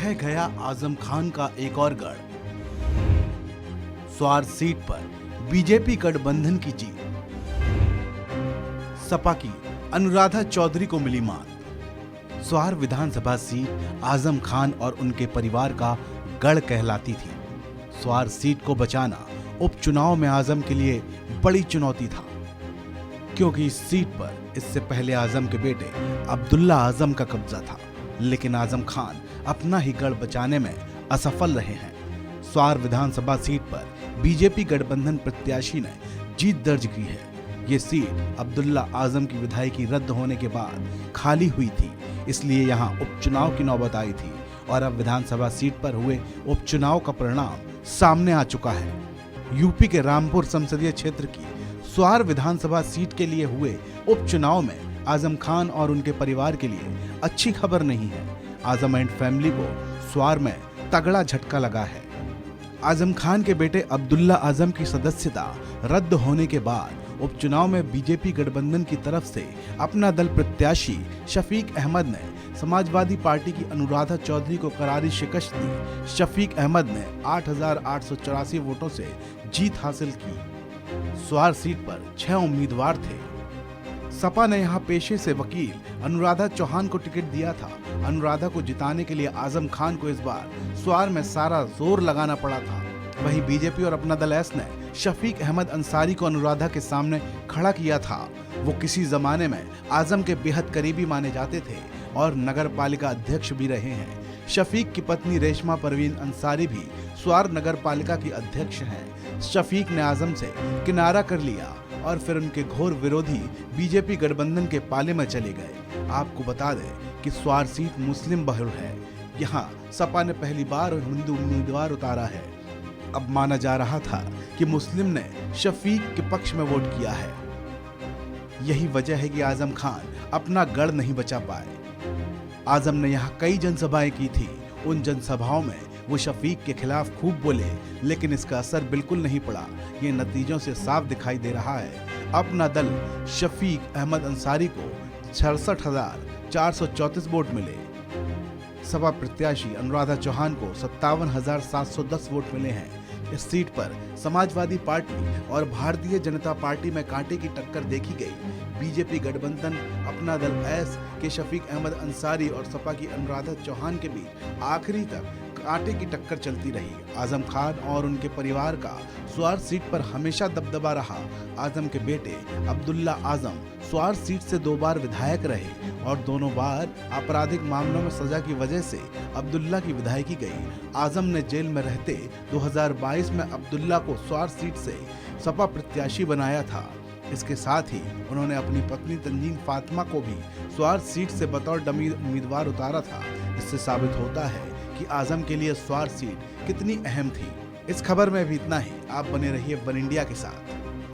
ढह गया आजम खान का एक और गढ़। स्वार सीट पर बीजेपी गठबंधन की जीत। सपा की अनुराधा चौधरी को मिली मात। स्वार विधानसभा सीट आजम खान और उनके परिवार का गढ़ कहलाती थी। स्वार सीट को बचाना उपचुनाव में आजम के लिए बड़ी चुनौती था, क्योंकि इस सीट पर इससे पहले आजम के बेटे अब्दुल्ला आजम का कब्जा था, लेकिन आजम खान अपना ही गढ़ बचाने में असफल रहे हैं। स्वार विधानसभा सीट पर बीजेपी गठबंधन प्रत्याशी ने जीत दर्ज की है। ये सीट अब्दुल्ला आजम की विधायकी रद्द होने के बाद खाली हुई थी, इसलिए यहाँ उपचुनाव की नौबत आई थी और अब विधानसभा सीट पर हुए उपचुनाव का परिणाम सामने आ चुका है। यूपी के रामपुर संसदीय क्षेत्र की स्वार विधानसभा सीट के लिए हुए उपचुनाव में आजम खान और उनके परिवार के लिए अच्छी खबर नहीं है। आजम एंड फैमिली को स्वार में तगड़ा झटका लगा है। आजम खान के बेटे अब्दुल्ला आजम की सदस्यता रद्द होने के बाद उपचुनाव में बीजेपी गठबंधन की तरफ से अपना दल प्रत्याशी शफीक अहमद ने समाजवादी पार्टी की अनुराधा चौधरी को करारी शिकस्त दी। शफीक अहमद ने 8,884 वोटों से जीत हासिल की। स्वार सीट पर 6 उम्मीदवार थे। सपा ने यहां पेशे से वकील अनुराधा चौहान को टिकट दिया था। अनुराधा को जिताने के लिए आजम खान को इस बार स्वार में सारा जोर लगाना पड़ा था। वहीं बीजेपी और अपना दल एस ने शफीक अहमद अंसारी को अनुराधा के सामने खड़ा किया था। वो किसी जमाने में आजम के बेहद करीबी माने जाते थे और नगर पालिका अध्यक्ष भी रहे हैं। शफीक की पत्नी रेशमा परवीन अंसारी भी स्वार नगर पालिका की अध्यक्ष हैं। शफीक ने आजम से किनारा कर लिया और फिर उनके घोर विरोधी बीजेपी गठबंधन के पाले में चले गए। आपको बता दें कि स्वार सीट मुस्लिम बहुल है। यहाँ सपा ने पहली बार हिंदू उम्मीदवार उतारा है। अब माना जा रहा था कि मुस्लिम ने शफीक के पक्ष में वोट किया है। यही वजह है कि आजम खान अपना गढ़ नहीं बचा पाए। आजम ने यहाँ कई जनसभाएं की थी। उन जनसभाओं में वो शफीक के खिलाफ खूब बोले, लेकिन इसका असर बिल्कुल नहीं पड़ा। ये नतीजों से साफ दिखाई दे रहा है। अपना दल शफीक अहमद अंसारी को 66,434 वोट मिले। सपा प्रत्याशी अनुराधा चौहान को 57,710 वोट मिले हैं। इस सीट पर समाजवादी पार्टी और भारतीय जनता पार्टी में कांटे की टक्कर देखी गई। बीजेपी गठबंधन अपना दल एस के शफीक अहमद अंसारी और सपा की अनुराधा चौहान के बीच आखिरी तक कांटे की टक्कर चलती रही। आजम खान और उनके परिवार का स्वार सीट पर हमेशा दबदबा रहा। आजम के बेटे अब्दुल्ला आजम स्वार सीट से 2 बार विधायक रहे और दोनों बार आपराधिक मामलों में सजा की वजह से अब्दुल्ला की विधायकी गई। आजम ने जेल में रहते 2022 में अब्दुल्ला को स्वार सीट से सपा प्रत्याशी बनाया था। इसके साथ ही उन्होंने अपनी पत्नी तंजीन फातिमा को भी स्वार सीट से बतौर डमी उम्मीदवार उतारा था। इससे साबित होता है कि आजम के लिए स्वार सीट कितनी अहम थी। इस खबर में भी इतना ही। आप बने रहिए वन इंडिया के साथ।